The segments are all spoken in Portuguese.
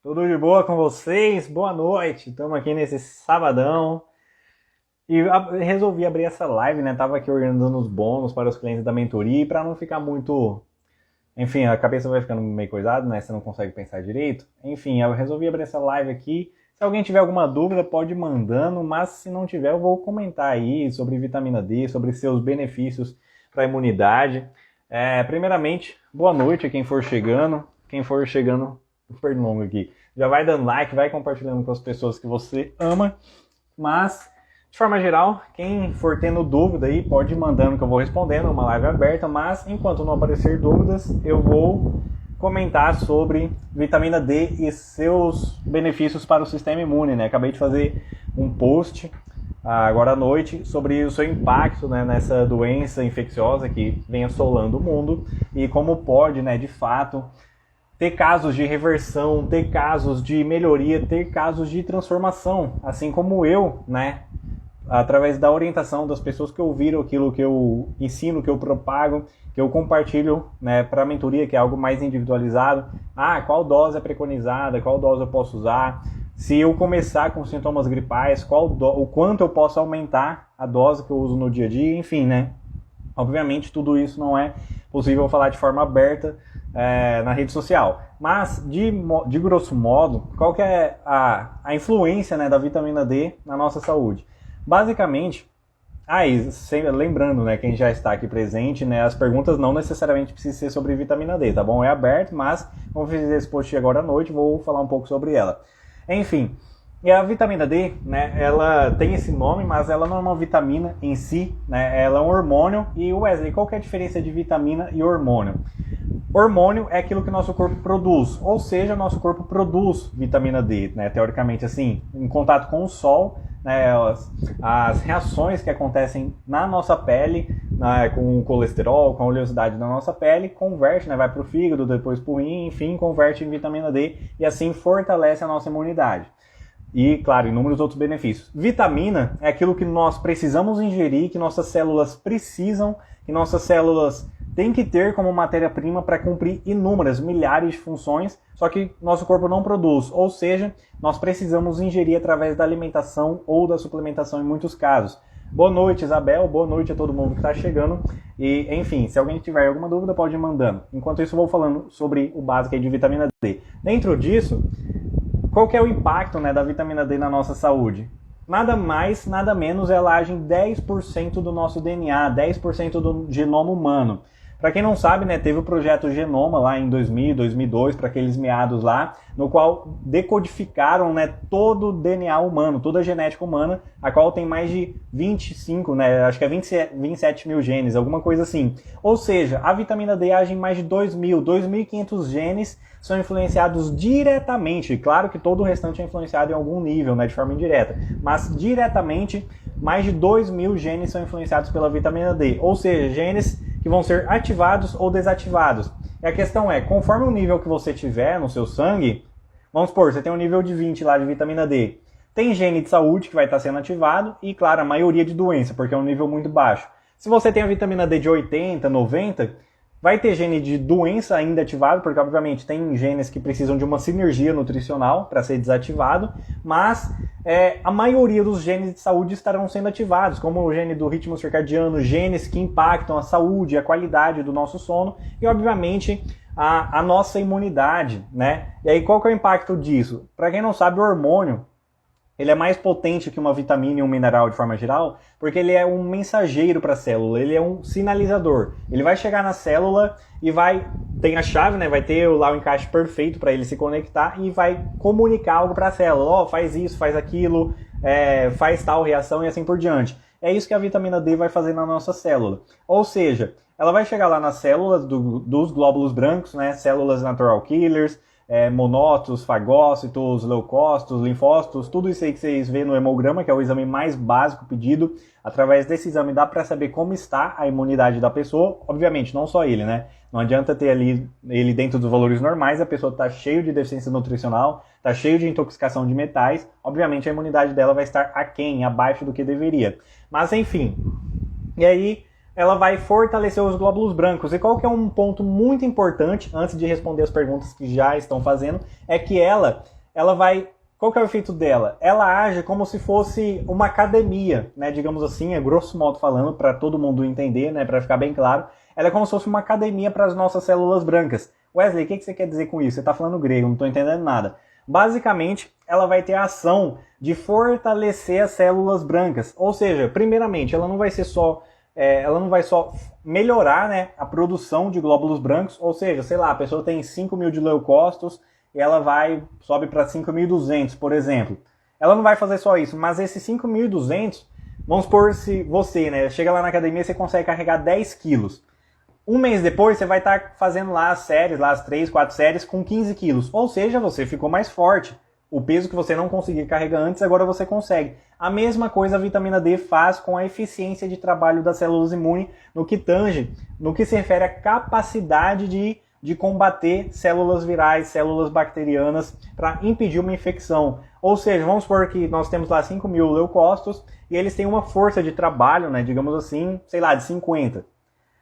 Tudo de boa com vocês? Boa noite. Estamos aqui nesse sabadão e resolvi abrir essa live, né? Tava aqui organizando os bônus para os clientes da mentoria e para não ficar muito, enfim, a cabeça vai ficando meio coisada, né? Você não consegue pensar direito. Enfim, eu resolvi abrir essa live aqui. Se alguém tiver alguma dúvida, pode ir mandando, mas se não tiver, eu vou comentar aí sobre vitamina D, sobre seus benefícios para a imunidade. Primeiramente, boa noite a quem for chegando. Quem for chegando, pernilongo aqui, já vai dando like, vai compartilhando com as pessoas que você ama, mas de forma geral, quem for tendo dúvida aí pode ir mandando que eu vou respondendo, uma live aberta, mas enquanto não aparecer dúvidas, eu vou comentar sobre vitamina D e seus benefícios para o sistema imune, né? Acabei de fazer um post agora à noite sobre o seu impacto, né, nessa doença infecciosa que vem assolando o mundo e como pode, né, de fato ter casos de reversão, ter casos de melhoria, ter casos de transformação, assim como eu, né, através da orientação das pessoas que ouviram aquilo que eu ensino, que eu propago, que eu compartilho, né, para a mentoria, que é algo mais individualizado. Qual dose é preconizada, qual dose eu posso usar, se eu começar com sintomas gripais, o quanto eu posso aumentar a dose que eu uso no dia a dia, enfim, né. Obviamente tudo isso não é possível falar de forma aberta na rede social. Mas, de grosso modo, qual que é a influência, né, da vitamina D na nossa saúde? Basicamente, lembrando, né, quem já está aqui presente, né, as perguntas não necessariamente precisam ser sobre vitamina D, tá bom? É aberto, mas como eu fiz esse post agora à noite, vou falar um pouco sobre ela. Enfim, e a vitamina D, né, ela tem esse nome, mas ela não é uma vitamina em si, né, ela é um hormônio. E Wesley, qual que é a diferença de vitamina e hormônio? Hormônio é aquilo que nosso corpo produz, ou seja, nosso corpo produz vitamina D, né, teoricamente assim, em contato com o sol, né, as reações que acontecem na nossa pele, né, com o colesterol, com a oleosidade da nossa pele, converte, né, vai para o fígado, depois para o rim, enfim, converte em vitamina D e assim fortalece a nossa imunidade. E, claro, inúmeros outros benefícios. Vitamina é aquilo que nós precisamos ingerir, que nossas células precisam, que nossas células têm que ter como matéria-prima para cumprir inúmeras, milhares de funções, só que nosso corpo não produz. Ou seja, nós precisamos ingerir através da alimentação ou da suplementação em muitos casos. Boa noite, Isabel. Boa noite a todo mundo que está chegando. E, enfim, se alguém tiver alguma dúvida, pode ir mandando. Enquanto isso, eu vou falando sobre o básico aí de vitamina D. Dentro disso, qual que é o impacto, né, da vitamina D na nossa saúde? Nada mais, nada menos, ela age em 10% do nosso DNA, 10% do genoma humano. Para quem não sabe, né, teve o projeto Genoma lá em 2000, 2002, para aqueles meados lá, no qual decodificaram, né, todo o DNA humano, toda a genética humana, a qual tem mais de 25, né, acho que é 27 mil genes, alguma coisa assim. Ou seja, a vitamina D age em mais de 2.500 genes, são influenciados diretamente. Claro que todo o restante é influenciado em algum nível, né, de forma indireta, mas diretamente mais de 2.000 genes são influenciados pela vitamina D, ou seja, genes que vão ser ativados ou desativados. E a questão é, conforme o nível que você tiver no seu sangue, vamos supor, você tem um nível de 20 lá de vitamina D, tem gene de saúde que vai estar sendo ativado e, claro, a maioria de doença, porque é um nível muito baixo. Se você tem a vitamina D de 80, 90, vai ter gene de doença ainda ativado, porque obviamente tem genes que precisam de uma sinergia nutricional para ser desativado, mas a maioria dos genes de saúde estarão sendo ativados, como o gene do ritmo circadiano, genes que impactam a saúde, a qualidade do nosso sono e obviamente a nossa imunidade, né? E aí qual que é o impacto disso? Para quem não sabe, o hormônio ele é mais potente que uma vitamina e um mineral de forma geral, porque ele é um mensageiro para a célula, ele é um sinalizador. Ele vai chegar na célula e tem a chave, né, vai ter lá o encaixe perfeito para ele se conectar e vai comunicar algo para a célula. Faz isso, faz aquilo, faz tal reação e assim por diante. É isso que a vitamina D vai fazer na nossa célula. Ou seja, ela vai chegar lá nas células dos glóbulos brancos, né, células natural killers, monócitos, fagócitos, leucócitos, linfócitos, tudo isso aí que vocês vêem no hemograma, que é o exame mais básico pedido. Através desse exame dá para saber como está a imunidade da pessoa, obviamente, não só ele, né? Não adianta ter ali ele dentro dos valores normais, a pessoa está cheio de deficiência nutricional, está cheio de intoxicação de metais, obviamente a imunidade dela vai estar aquém, abaixo do que deveria. Mas enfim, e aí ela vai fortalecer os glóbulos brancos. E qual que é um ponto muito importante, antes de responder as perguntas que já estão fazendo, é que ela vai... Qual que é o efeito dela? Ela age como se fosse uma academia, né? Digamos assim, grosso modo falando, para todo mundo entender, né? Para ficar bem claro. Ela é como se fosse uma academia para as nossas células brancas. Wesley, o que você quer dizer com isso? Você está falando grego, não estou entendendo nada. Basicamente, ela vai ter a ação de fortalecer as células brancas. Ou seja, primeiramente, ela não vai só melhorar, né, a produção de glóbulos brancos. Ou seja, sei lá, a pessoa tem 5.000 de leucócitos e ela sobe para 5.200, por exemplo. Ela não vai fazer só isso, mas esses 5.200, vamos supor se você, né, chega lá na academia e você consegue carregar 10 quilos. Um mês depois, você vai estar fazendo lá as séries, lá as 3, 4 séries com 15 quilos. Ou seja, você ficou mais forte. O peso que você não conseguia carregar antes, agora você consegue. A mesma coisa a vitamina D faz com a eficiência de trabalho das células imunes no que se refere à capacidade de combater células virais, células bacterianas, para impedir uma infecção. Ou seja, vamos supor que nós temos lá 5.000 leucócitos e eles têm uma força de trabalho, né, digamos assim, sei lá, de 50.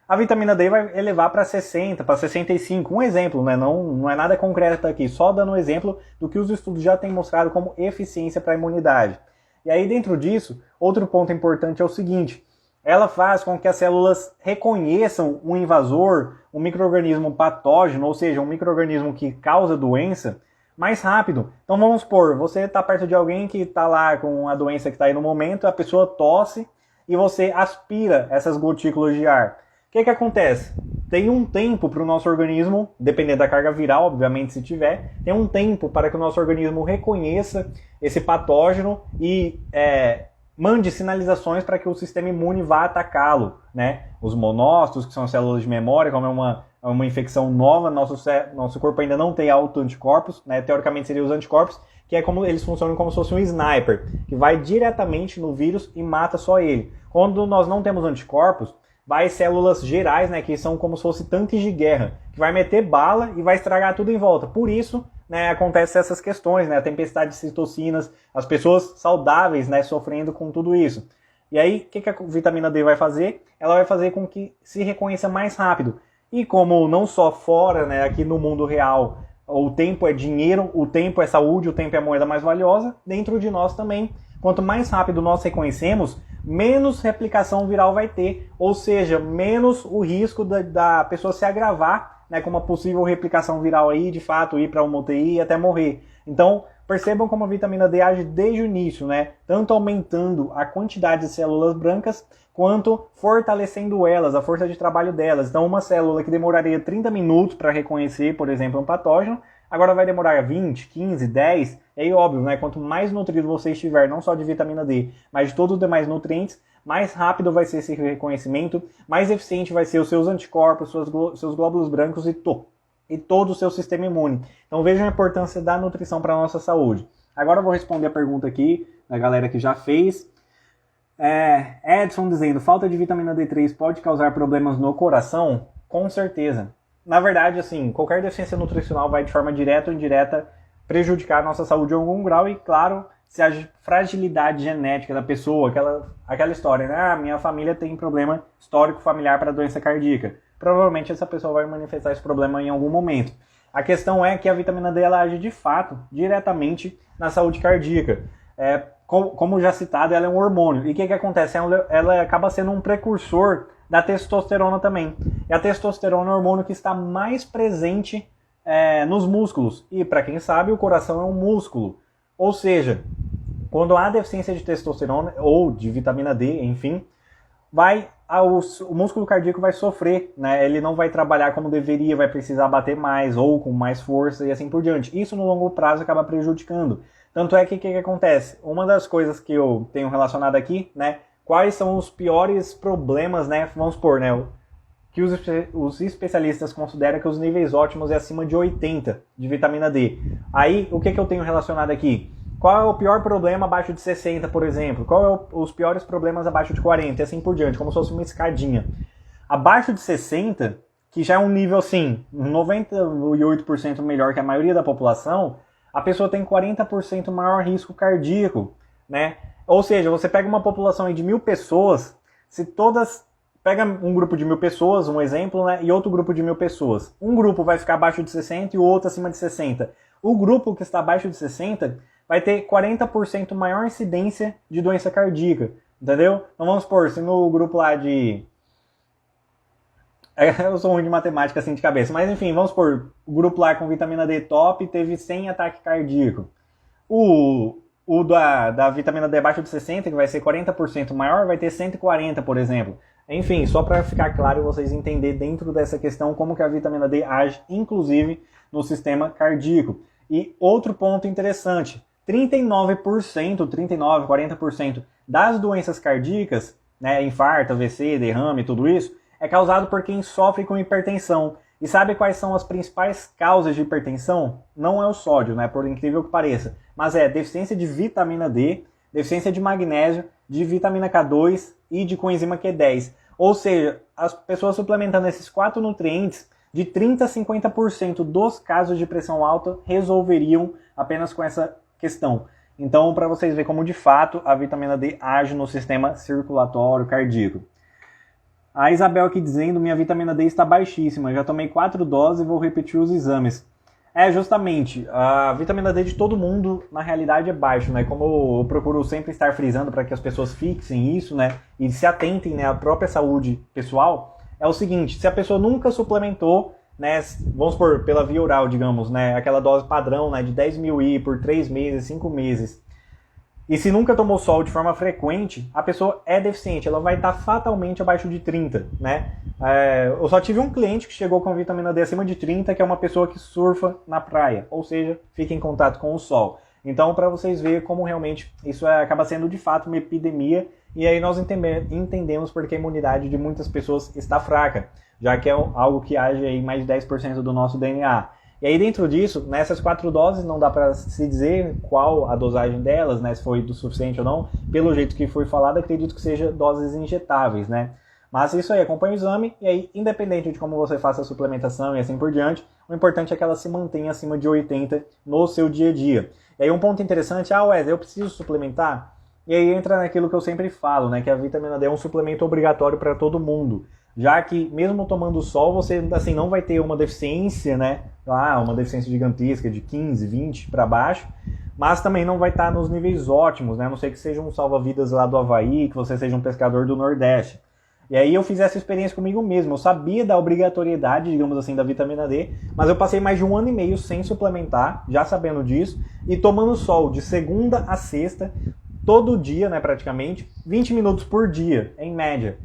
A vitamina D vai elevar para 60, para 65. Um exemplo, né? Não é nada concreto aqui, só dando um exemplo do que os estudos já têm mostrado como eficiência para a imunidade. E aí, dentro disso, outro ponto importante é o seguinte: ela faz com que as células reconheçam um invasor, um micro-organismo patógeno, ou seja, um micro-organismo que causa doença, mais rápido. Então vamos supor, você está perto de alguém que está lá com a doença que está aí no momento, a pessoa tosse e você aspira essas gotículas de ar. O que acontece? Tem um tempo para o nosso organismo, dependendo da carga viral, obviamente se tiver, tem um tempo para que o nosso organismo reconheça esse patógeno e mande sinalizações para que o sistema imune vá atacá-lo, né? Os monócitos, que são as células de memória, como é uma infecção nova, nosso corpo ainda não tem autoanticorpos, né? Teoricamente seriam os anticorpos, que é como eles funcionam como se fosse um sniper, que vai diretamente no vírus e mata só ele. Quando nós não temos anticorpos, vai células gerais, né, que são como se fossem tanques de guerra, que vai meter bala e vai estragar tudo em volta. Por isso, né, acontecem essas questões, né, a tempestade de citocinas, as pessoas saudáveis, né, sofrendo com tudo isso. E aí, o que a vitamina D vai fazer? Ela vai fazer com que se reconheça mais rápido. E como não só fora, né, aqui no mundo real, o tempo é dinheiro, o tempo é saúde, o tempo é a moeda mais valiosa, dentro de nós também, quanto mais rápido nós reconhecemos, menos replicação viral vai ter, ou seja, menos o risco da pessoa se agravar, né, com uma possível replicação viral aí, de fato, ir para uma UTI e até morrer. Então, percebam como a vitamina D age desde o início, né, tanto aumentando a quantidade de células brancas, quanto fortalecendo elas, a força de trabalho delas. Então, uma célula que demoraria 30 minutos para reconhecer, por exemplo, um patógeno, agora vai demorar 20, 15, 10, e aí óbvio, né? Quanto mais nutrido você estiver, não só de vitamina D, mas de todos os demais nutrientes, mais rápido vai ser esse reconhecimento, mais eficiente vai ser os seus anticorpos, seus glóbulos brancos e todo o seu sistema imune. Então vejam a importância da nutrição para a nossa saúde. Agora eu vou responder a pergunta aqui da galera que já fez. Edson dizendo, falta de vitamina D3 pode causar problemas no coração? Com certeza. Na verdade, assim, qualquer deficiência nutricional vai de forma direta ou indireta prejudicar a nossa saúde em algum grau e, claro, se a fragilidade genética da pessoa, aquela história, né? Minha família tem problema histórico familiar para doença cardíaca. Provavelmente essa pessoa vai manifestar esse problema em algum momento. A questão é que a vitamina D ela age de fato, diretamente na saúde cardíaca. Como já citado, ela é um hormônio. E o que acontece? Ela acaba sendo um precursor da testosterona também. E a testosterona é o hormônio que está mais presente nos músculos. E para quem sabe, o coração é um músculo. Ou seja, quando há deficiência de testosterona ou de vitamina D, enfim, o músculo cardíaco vai sofrer, né? Ele não vai trabalhar como deveria, vai precisar bater mais ou com mais força e assim por diante. Isso no longo prazo acaba prejudicando. Tanto é que o que acontece? Uma das coisas que eu tenho relacionado aqui, né? Quais são os piores problemas, né? Vamos supor, né? Que os especialistas consideram que os níveis ótimos é acima de 80 de vitamina D. Aí, o que eu tenho relacionado aqui? Qual é o pior problema abaixo de 60, por exemplo? Qual os piores problemas abaixo de 40? E assim por diante, como se fosse uma escadinha. Abaixo de 60, que já é um nível, assim, 98% melhor que a maioria da população, a pessoa tem 40% maior risco cardíaco, né? Ou seja, você pega uma população aí de 1.000 pessoas, se todas Pega um grupo de 1000 pessoas, um exemplo, né? E outro grupo de 1000 pessoas. Um grupo vai ficar abaixo de 60 e o outro acima de 60. O grupo que está abaixo de 60 vai ter 40% maior incidência de doença cardíaca, entendeu? Então vamos supor, se no grupo lá de... Eu sou ruim de matemática assim de cabeça, mas enfim, vamos supor, o grupo lá com vitamina D top teve 100 ataques cardíacos. O da vitamina D abaixo de 60, que vai ser 40% maior, vai ter 140, por exemplo. Enfim, só para ficar claro e vocês entenderem dentro dessa questão como que a vitamina D age, inclusive, no sistema cardíaco. E outro ponto interessante, 39%, 39, 40% das doenças cardíacas, né, infarto, AVC, derrame, tudo isso, é causado por quem sofre com hipertensão. E sabe quais são as principais causas de hipertensão? Não é o sódio, né, por incrível que pareça, mas é deficiência de vitamina D, deficiência de magnésio, de vitamina K2 e de coenzima Q10. Ou seja, as pessoas suplementando esses 4 nutrientes, de 30% a 50% dos casos de pressão alta resolveriam apenas com essa questão. Então, para vocês verem como de fato a vitamina D age no sistema circulatório cardíaco. A Isabel aqui dizendo, minha vitamina D está baixíssima, já tomei 4 doses e vou repetir os exames. Justamente, a vitamina D de todo mundo, na realidade, é baixa, né? Como eu procuro sempre estar frisando para que as pessoas fixem isso, né? E se atentem, né, à própria saúde pessoal, é o seguinte, se a pessoa nunca suplementou, né, vamos supor, pela via oral, digamos, né, aquela dose padrão, né, de 10.000 I por 3 meses, 5 meses, e se nunca tomou sol de forma frequente, a pessoa é deficiente, ela vai estar fatalmente abaixo de 30, né? Eu só tive um cliente que chegou com vitamina D acima de 30, que é uma pessoa que surfa na praia, ou seja, fica em contato com o sol. Então, para vocês verem como realmente isso acaba sendo de fato uma epidemia, e aí nós entendemos porque a imunidade de muitas pessoas está fraca, já que é algo que age em mais de 10% do nosso DNA. E aí dentro disso, nessas 4 doses, não dá para se dizer qual a dosagem delas, né, se foi do suficiente ou não. Pelo jeito que foi falado, acredito que seja doses injetáveis, né. Mas isso aí, acompanha o exame, e aí, independente de como você faça a suplementação e assim por diante, o importante é que ela se mantenha acima de 80 no seu dia a dia. E aí um ponto interessante, Wesley, eu preciso suplementar? E aí entra naquilo que eu sempre falo, né, que a vitamina D é um suplemento obrigatório para todo mundo. Já que mesmo tomando sol, você assim, não vai ter uma deficiência, né? Uma deficiência gigantesca de 15, 20 para baixo, mas também não vai estar nos níveis ótimos, né? A não ser que seja um salva-vidas lá do Havaí, que você seja um pescador do Nordeste. E aí eu fiz essa experiência comigo mesmo. Eu sabia da obrigatoriedade, digamos assim, da vitamina D, mas eu passei mais de 1 ano e meio sem suplementar, já sabendo disso, e tomando sol de segunda a sexta, todo dia, né, praticamente, 20 minutos por dia, em média.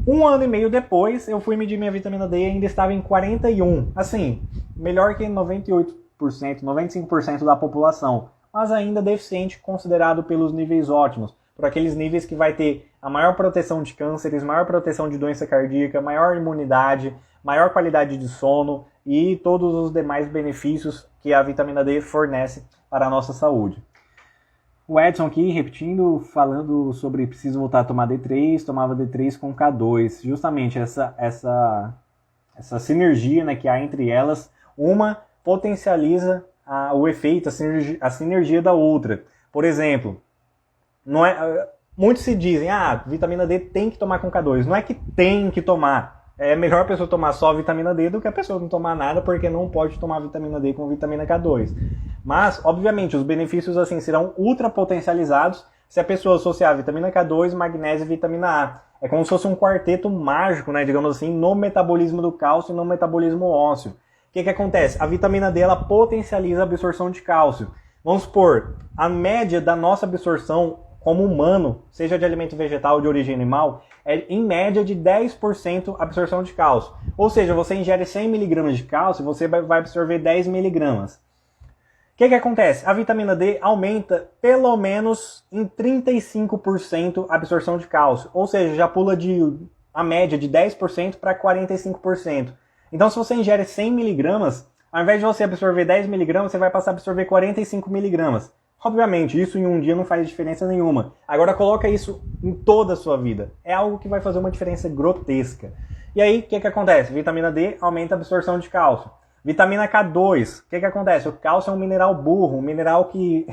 1 ano e meio depois, eu fui medir minha vitamina D e ainda estava em 41. Assim, melhor que 98%, 95% da população, mas ainda deficiente considerado pelos níveis ótimos, por aqueles níveis que vai ter a maior proteção de cânceres, maior proteção de doença cardíaca, maior imunidade, maior qualidade de sono e todos os demais benefícios que a vitamina D fornece para a nossa saúde. O Edson aqui, repetindo, falando sobre preciso voltar a tomar D3, tomava D3 com K2. Justamente essa sinergia, né, que há entre elas, uma potencializa o efeito, a sinergia da outra. Por exemplo, muitos se dizem, vitamina D tem que tomar com K2. Não é que tem que tomar. É melhor a pessoa tomar só vitamina D do que a pessoa não tomar nada, porque não pode tomar vitamina D com vitamina K2. Mas, obviamente, os benefícios assim serão ultra potencializados se a pessoa associar vitamina K2, magnésio e vitamina A. É como se fosse um quarteto mágico, né, digamos assim, no metabolismo do cálcio e no metabolismo ósseo. O que acontece? A vitamina D ela potencializa a absorção de cálcio. Vamos supor, a média da nossa absorção como humano, seja de alimento vegetal ou de origem animal, é em média de 10% absorção de cálcio. Ou seja, você ingere 100 mg de cálcio, você vai absorver 10 mg. O que acontece? A vitamina D aumenta pelo menos em 35% a absorção de cálcio. Ou seja, já pula a média de 10% para 45%. Então, se você ingere 100 mg, ao invés de você absorver 10 mg, você vai passar a absorver 45 mg. Obviamente, isso em um dia não faz diferença nenhuma. Agora coloca isso em toda a sua vida. É algo que vai fazer uma diferença grotesca. E aí, o que acontece? Vitamina D aumenta a absorção de cálcio. Vitamina K2, o que acontece? O cálcio é um mineral burro, um mineral que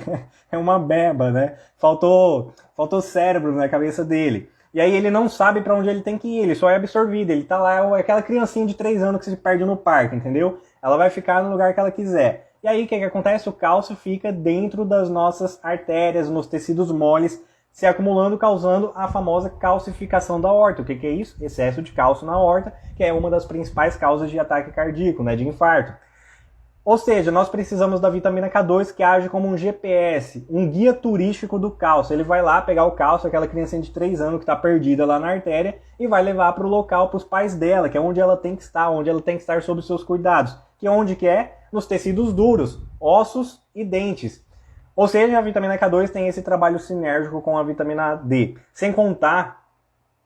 é uma beba, né? Faltou cérebro na cabeça dele. E aí ele não sabe para onde ele tem que ir, ele só é absorvido, ele tá lá, é aquela criancinha de 3 anos que se perde no parque, entendeu? Ela vai ficar no lugar que ela quiser. E aí o que acontece? O cálcio fica dentro das nossas artérias, nos tecidos moles, se acumulando, causando a famosa calcificação da aorta. O que é isso? Excesso de cálcio na aorta, que é uma das principais causas de ataque cardíaco, né, de infarto. Ou seja, nós precisamos da vitamina K2, que age como um GPS, um guia turístico do cálcio. Ele vai lá pegar o cálcio, aquela criança de 3 anos que está perdida lá na artéria, e vai levar para o local, para os pais dela, que é onde ela tem que estar, onde ela tem que estar sob os seus cuidados. Que é onde que é? Nos tecidos duros, ossos e dentes. Ou seja, a vitamina K2 tem esse trabalho sinérgico com a vitamina D. Sem contar,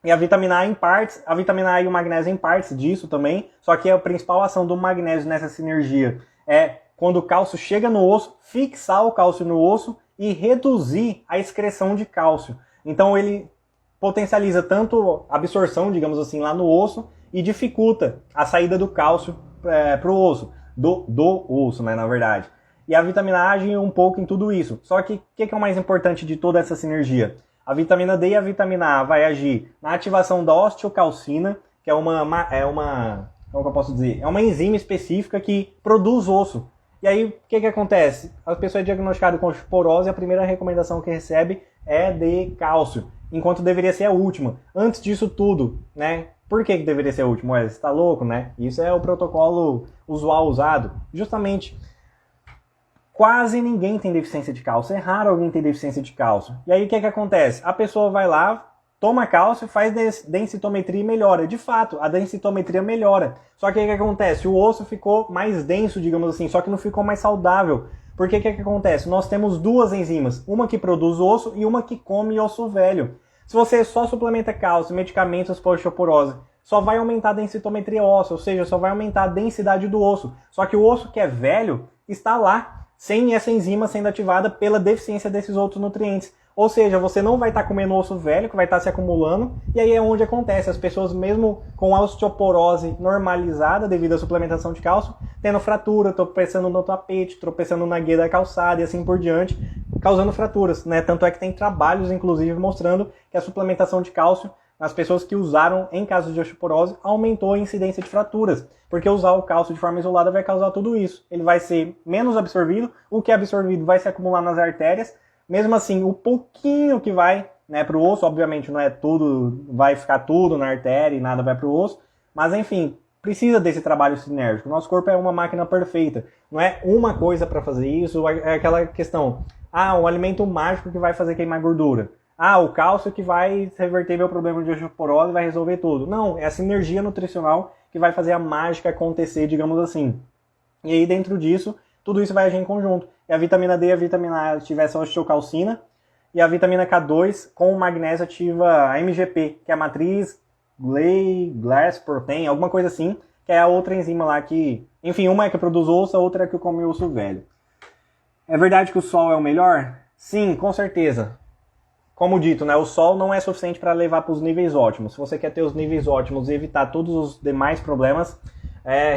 e a vitamina A em partes, a vitamina A e o magnésio em partes disso também, só que a principal ação do magnésio nessa sinergia é quando o cálcio chega no osso, fixar o cálcio no osso e reduzir a excreção de cálcio. Então ele potencializa tanto a absorção, digamos assim, lá no osso e dificulta a saída do cálcio para o osso, do osso, né, na verdade. E a vitamina A age um pouco em tudo isso. Só que o que é o mais importante de toda essa sinergia? A vitamina D e a vitamina A vai agir na ativação da osteocalcina, que é uma como que eu posso dizer? É uma enzima específica que produz osso. E aí, o que acontece? A pessoa é diagnosticada com osteoporose e a primeira recomendação que recebe é de cálcio, enquanto deveria ser a última. Antes disso tudo, né? Por que deveria ser a última? Ué, você tá louco, né? Isso é o protocolo usual usado. Justamente, quase ninguém tem deficiência de cálcio. É raro alguém ter deficiência de cálcio. E aí, o que acontece? A pessoa vai lá, toma cálcio, faz densitometria e melhora. De fato, a densitometria melhora. Só que o que acontece? O osso ficou mais denso, digamos assim, só que não ficou mais saudável. Porque o que acontece? Nós temos duas enzimas, uma que produz osso e uma que come osso velho. Se você só suplementa cálcio, medicamentos para osteoporose, só vai aumentar a densitometria óssea, ou seja, só vai aumentar a densidade do osso. Só que o osso que é velho está lá, sem essa enzima sendo ativada pela deficiência desses outros nutrientes. Ou seja, você não vai estar comendo osso velho, que vai estar se acumulando, e aí é onde acontece. As pessoas, mesmo com a osteoporose normalizada devido à suplementação de cálcio, tendo fratura, tropeçando no tapete, tropeçando na guia da calçada e assim por diante, causando fraturas, né? Tanto é que tem trabalhos, inclusive, mostrando que a suplementação de cálcio nas pessoas que usaram em casos de osteoporose aumentou a incidência de fraturas, porque usar o cálcio de forma isolada vai causar tudo isso. Ele vai ser menos absorvido, o que é absorvido vai se acumular nas artérias. Mesmo assim, o pouquinho que vai, né, para o osso, obviamente não é tudo, vai ficar tudo na artéria e nada vai para o osso, mas enfim, precisa desse trabalho sinérgico. Nosso corpo é uma máquina perfeita, não é uma coisa para fazer isso, é aquela questão, um alimento mágico que vai fazer queimar gordura, o cálcio que vai reverter meu problema de osteoporose e vai resolver tudo. Não, é a sinergia nutricional que vai fazer a mágica acontecer, digamos assim. E aí dentro disso, tudo isso vai agir em conjunto. E a vitamina D e a vitamina A tiver essa osteocalcina, e a vitamina K2 com o magnésio ativa a MGP, que é a matriz Glass Protein, alguma coisa assim, que é a outra enzima lá que... Enfim, uma é que produz osso, a outra é que come osso velho. É verdade que o sol é o melhor? Sim, com certeza. Como dito, né, o sol não é suficiente para levar para os níveis ótimos. Se você quer ter os níveis ótimos e evitar todos os demais problemas,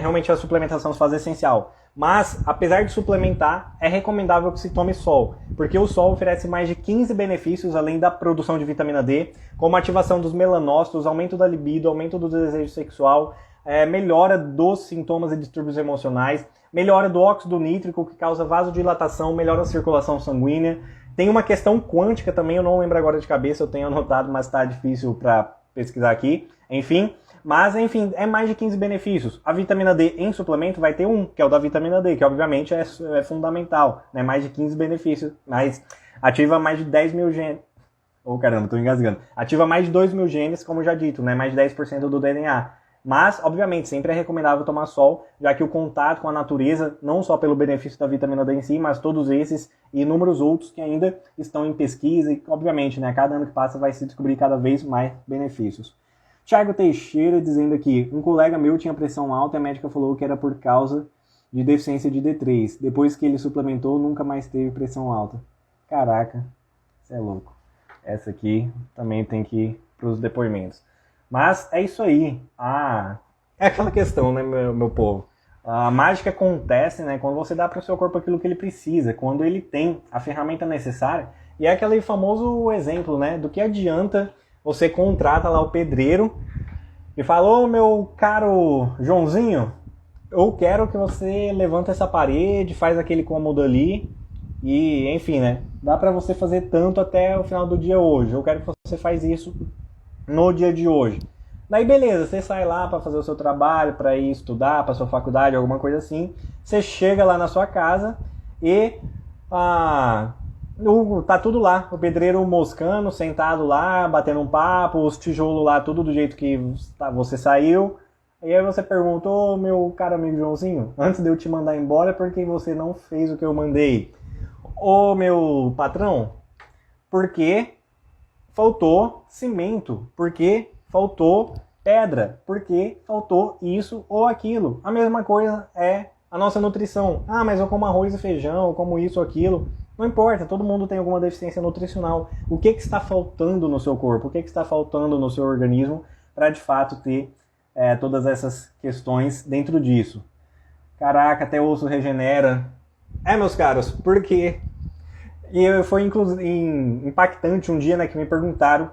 realmente a suplementação se faz essencial. Mas, apesar de suplementar, é recomendável que se tome sol, porque o sol oferece mais de 15 benefícios além da produção de vitamina D, como ativação dos melanócitos, aumento da libido, aumento do desejo sexual, melhora dos sintomas e distúrbios emocionais, melhora do óxido nítrico, que causa vasodilatação, melhora a circulação sanguínea. Tem uma questão quântica também, eu não lembro agora de cabeça, eu tenho anotado, mas está difícil para pesquisar aqui. Enfim, é mais de 15 benefícios. A vitamina D em suplemento vai ter um, que é o da vitamina D, que obviamente é fundamental, né? Mais de 15 benefícios, mas ativa mais de 10 mil genes. Caramba, tô engasgando. Ativa mais de 2 mil genes, como já dito, né? Mais de 10% do DNA. Mas, obviamente, sempre é recomendável tomar sol, já que o contato com a natureza, não só pelo benefício da vitamina D em si, mas todos esses e inúmeros outros que ainda estão em pesquisa e, obviamente, né? Cada ano que passa vai se descobrir cada vez mais benefícios. Thiago Teixeira dizendo aqui, um colega meu tinha pressão alta e a médica falou que era por causa de deficiência de D3. Depois que ele suplementou, nunca mais teve pressão alta. Caraca, isso é louco. Essa aqui também tem que ir para os depoimentos. Mas é isso aí. É aquela questão, né, meu povo? A mágica acontece, né, quando você dá para o seu corpo aquilo que ele precisa, quando ele tem a ferramenta necessária. E é aquele famoso exemplo, né, do que adianta você contrata lá o pedreiro e fala: ô meu caro Joãozinho, eu quero que você levanta essa parede, faz aquele cômodo ali e, enfim, né? Dá pra você fazer tanto até o final do dia hoje. Eu quero que você faz isso no dia de hoje. Daí beleza, você sai lá para fazer o seu trabalho, para ir estudar, para sua faculdade, alguma coisa assim. Você chega lá na sua casa e tá tudo lá, o pedreiro moscando, sentado lá, batendo um papo, os tijolos lá, tudo do jeito que você saiu. E aí você pergunta: ô meu caro amigo Joãozinho, antes de eu te mandar embora, por que você não fez o que eu mandei? Ô meu patrão, porque faltou cimento, porque faltou pedra, porque faltou isso ou aquilo. A mesma coisa é a nossa nutrição. Ah, mas eu como arroz e feijão, eu como isso ou aquilo. Não importa, todo mundo tem alguma deficiência nutricional. O que está faltando no seu corpo? O que está faltando no seu organismo para de fato ter todas essas questões dentro disso? Caraca, até o osso regenera. Meus caros, por quê? E foi impactante um dia, né, que me perguntaram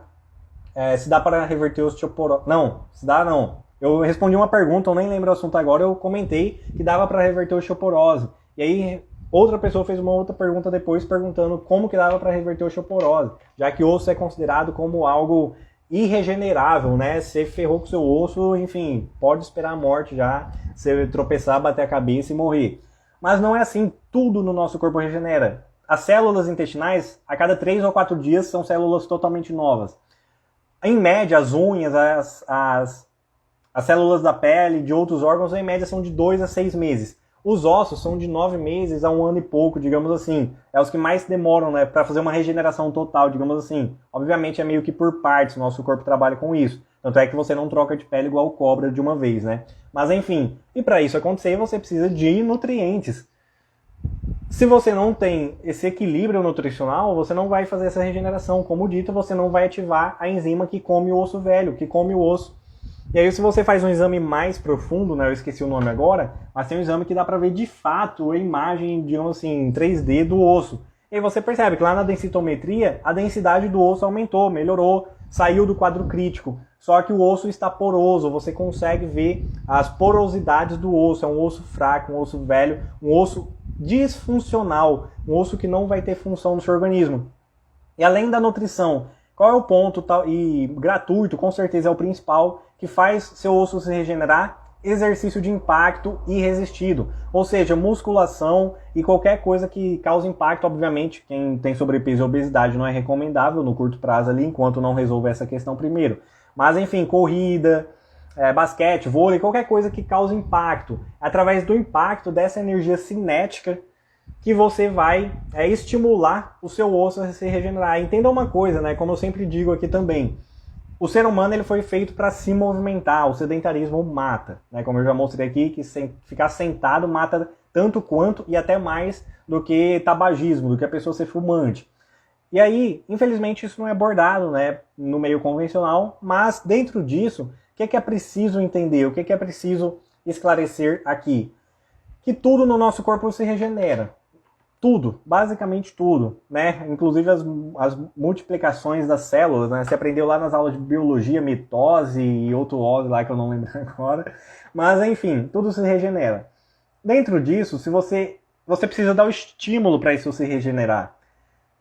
se dá para reverter osteoporose. Não, se dá não. Eu respondi uma pergunta, eu nem lembro o assunto agora, eu comentei que dava para reverter osteoporose. E aí outra pessoa fez uma outra pergunta depois perguntando como que dava para reverter osteoporose, já que o osso é considerado como algo irregenerável, né? Você ferrou com o seu osso, enfim, pode esperar a morte já, você tropeçar, bater a cabeça e morrer. Mas não é assim, tudo no nosso corpo regenera. As células intestinais, a cada 3 ou 4 dias, são células totalmente novas. Em média, as unhas, as células da pele, de outros órgãos, em média, são de 2 a 6 meses. Os ossos são de 9 meses a 1 ano e pouco, digamos assim. É os que mais demoram, né, para fazer uma regeneração total, digamos assim. Obviamente é meio que por partes, o nosso corpo trabalha com isso. Tanto é que você não troca de pele igual cobra de uma vez, né? Mas enfim, e para isso acontecer, você precisa de nutrientes. Se você não tem esse equilíbrio nutricional, você não vai fazer essa regeneração. Como dito, você não vai ativar a enzima que come o osso velho, que come o osso. E aí se você faz um exame mais profundo, né, eu esqueci o nome agora, mas tem um exame que dá pra ver de fato a imagem, digamos assim, em 3D do osso. E aí você percebe que lá na densitometria, a densidade do osso aumentou, melhorou, saiu do quadro crítico. Só que o osso está poroso, você consegue ver as porosidades do osso. É um osso fraco, um osso velho, um osso disfuncional, um osso que não vai ter função no seu organismo. E além da nutrição, qual é o ponto, e gratuito, com certeza é o principal, que faz seu osso se regenerar? Exercício de impacto irresistido. Ou seja, musculação e qualquer coisa que cause impacto. Obviamente, quem tem sobrepeso e obesidade não é recomendável no curto prazo ali, enquanto não resolver essa questão primeiro. Mas enfim, corrida, basquete, vôlei, qualquer coisa que cause impacto. Através do impacto dessa energia cinética que você vai estimular o seu osso a se regenerar. Entenda uma coisa, né? Como eu sempre digo aqui também, o ser humano ele foi feito para se movimentar, o sedentarismo mata, né? Como eu já mostrei aqui, que ficar sentado mata tanto quanto e até mais do que tabagismo, do que a pessoa ser fumante. E aí, infelizmente, isso não é abordado, né, no meio convencional, mas dentro disso, o que é preciso entender, o que é preciso esclarecer aqui? Que tudo no nosso corpo se regenera. Tudo, basicamente tudo, né? Inclusive as multiplicações das células, né? Você aprendeu lá nas aulas de biologia, mitose e outro óleo lá que eu não lembro agora. Mas enfim, tudo se regenera. Dentro disso, se você precisa dar o estímulo para isso se regenerar.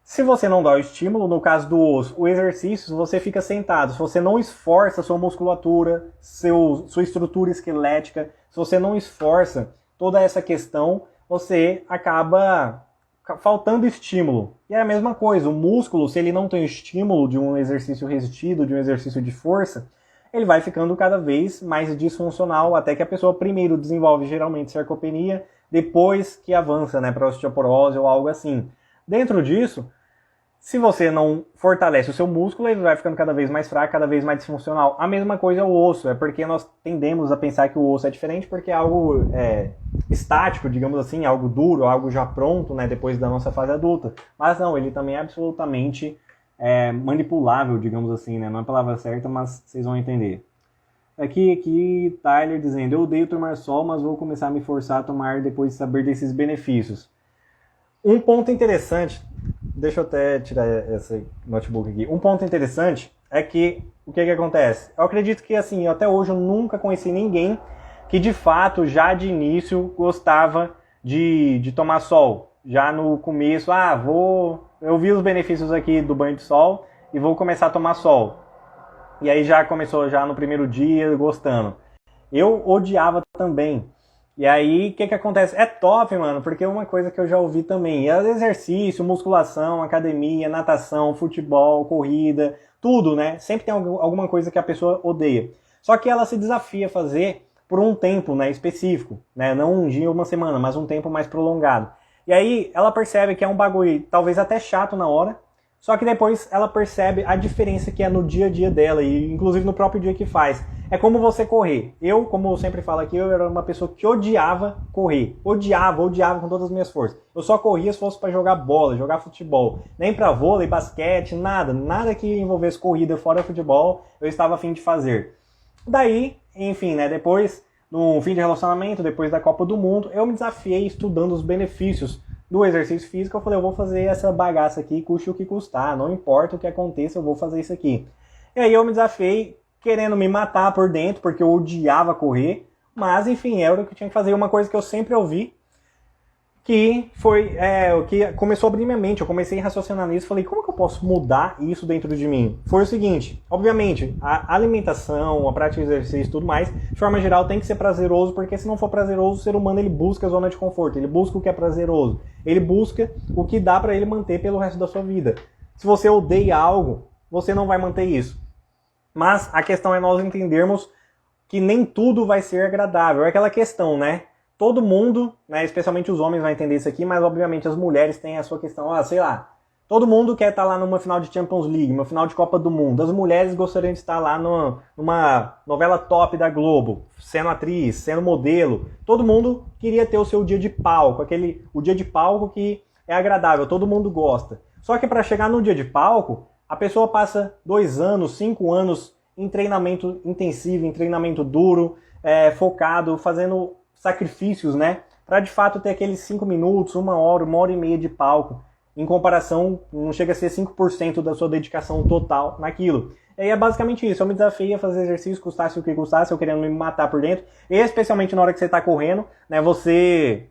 Se você não dá o estímulo, no caso do osso, o exercício, se você fica sentado, se você não esforça sua musculatura, sua estrutura esquelética, se você não esforça toda essa questão, você acaba faltando estímulo. E é a mesma coisa, o músculo, se ele não tem estímulo de um exercício resistido, de um exercício de força, ele vai ficando cada vez mais disfuncional, até que a pessoa primeiro desenvolve geralmente sarcopenia, depois que avança, né, para osteoporose ou algo assim. Dentro disso, se você não fortalece o seu músculo, ele vai ficando cada vez mais fraco, cada vez mais disfuncional. A mesma coisa é o osso, é porque nós tendemos a pensar que o osso é diferente porque é algo estático, digamos assim, algo duro, algo já pronto, né, depois da nossa fase adulta. Mas não, ele também é absolutamente manipulável, digamos assim, né? Não é a palavra certa, mas vocês vão entender. Aqui Tyler dizendo: eu odeio tomar sol, mas vou começar a me forçar a tomar depois de saber desses benefícios. Um ponto interessante, deixa eu até tirar esse notebook aqui. Um ponto interessante é que o que acontece? Eu acredito que assim, até hoje eu nunca conheci ninguém que de fato já de início gostava de tomar sol. Já no começo, eu vi os benefícios aqui do banho de sol e vou começar a tomar sol. E aí já começou já no primeiro dia gostando. Eu odiava também. E aí, o que acontece? É top, mano, porque é uma coisa que eu já ouvi também. É exercício, musculação, academia, natação, futebol, corrida, tudo, né? Sempre tem alguma coisa que a pessoa odeia. Só que ela se desafia a fazer por um tempo, né, específico, né? Não um dia ou uma semana, mas um tempo mais prolongado. E aí, ela percebe que é um bagulho talvez até chato na hora, só que depois ela percebe a diferença que é no dia a dia dela, e inclusive no próprio dia que faz. É como você correr. Eu, como eu sempre falo aqui, eu era uma pessoa que odiava correr. Odiava com todas as minhas forças. Eu só corria se fosse para jogar bola, jogar futebol. Nem para vôlei, basquete, nada que envolvesse corrida fora futebol, eu estava a fim de fazer. Daí, enfim, né, depois, no fim de relacionamento, depois da Copa do Mundo, eu me desafiei estudando os benefícios do exercício físico. Eu falei, eu vou fazer essa bagaça aqui, custe o que custar, não importa o que aconteça, eu vou fazer isso aqui. E aí eu me desafiei querendo me matar por dentro, porque eu odiava correr, mas enfim, era o que eu tinha que fazer. Uma coisa que eu sempre ouvi, que foi o que começou a abrir minha mente, eu comecei a raciocinar nisso, falei, como que eu posso mudar isso dentro de mim? Foi o seguinte, obviamente, a alimentação, a prática de exercício e tudo mais, de forma geral tem que ser prazeroso, porque se não for prazeroso, o ser humano ele busca a zona de conforto, ele busca o que é prazeroso, ele busca o que dá para ele manter pelo resto da sua vida. Se você odeia algo, você não vai manter isso. Mas a questão é nós entendermos que nem tudo vai ser agradável. É aquela questão, né? Todo mundo, né, especialmente os homens vão entender isso aqui, mas obviamente as mulheres têm a sua questão, sei lá, todo mundo quer estar lá numa final de Champions League, uma final de Copa do Mundo. As mulheres gostariam de estar lá numa novela top da Globo, sendo atriz, sendo modelo. Todo mundo queria ter o seu dia de palco, o dia de palco que é agradável, todo mundo gosta. Só que para chegar no dia de palco, a pessoa passa 2 anos, 5 anos em treinamento intensivo, em treinamento duro, focado, fazendo sacrifícios, né? Para de fato ter aqueles 5 minutos, 1 hora e meia de palco. Em comparação, não chega a ser 5% da sua dedicação total naquilo. E aí é basicamente isso. Eu me desafiei a fazer exercício, custasse o que custasse, eu querendo me matar por dentro. E especialmente na hora que você está correndo, né? Você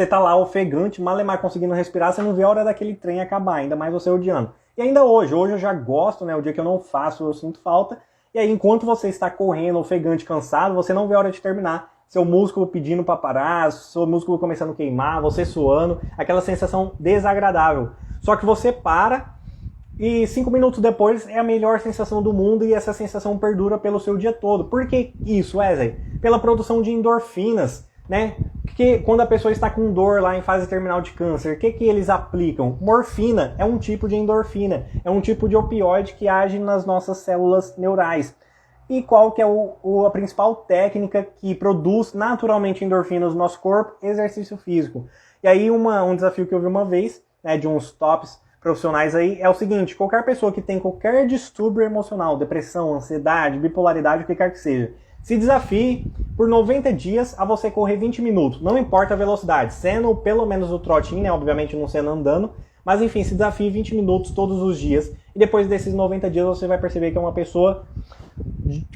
tá lá ofegante, malemar conseguindo respirar, você não vê a hora daquele trem acabar, ainda mais você odiando. E ainda hoje eu já gosto, né? O dia que eu não faço, eu sinto falta. E aí, enquanto você está correndo, ofegante, cansado, você não vê a hora de terminar. Seu músculo pedindo para parar, seu músculo começando a queimar, você suando, aquela sensação desagradável. Só que você para e 5 minutos depois é a melhor sensação do mundo e essa sensação perdura pelo seu dia todo. Por que isso, Wesley? Pela produção de endorfinas, né? Porque quando a pessoa está com dor lá em fase terminal de câncer, o que eles aplicam? Morfina é um tipo de endorfina, é um tipo de opioide que age nas nossas células neurais. E qual que é a principal técnica que produz naturalmente endorfinas no nosso corpo? Exercício físico. E aí um desafio que eu vi uma vez, né, de uns tops profissionais aí, é o seguinte: qualquer pessoa que tem qualquer distúrbio emocional, depressão, ansiedade, bipolaridade, o que quer que seja, se desafie por 90 dias a você correr 20 minutos. Não importa a velocidade, sendo pelo menos o trotinho, né, obviamente não sendo andando, mas enfim, se desafie 20 minutos todos os dias. E depois desses 90 dias você vai perceber que é uma pessoa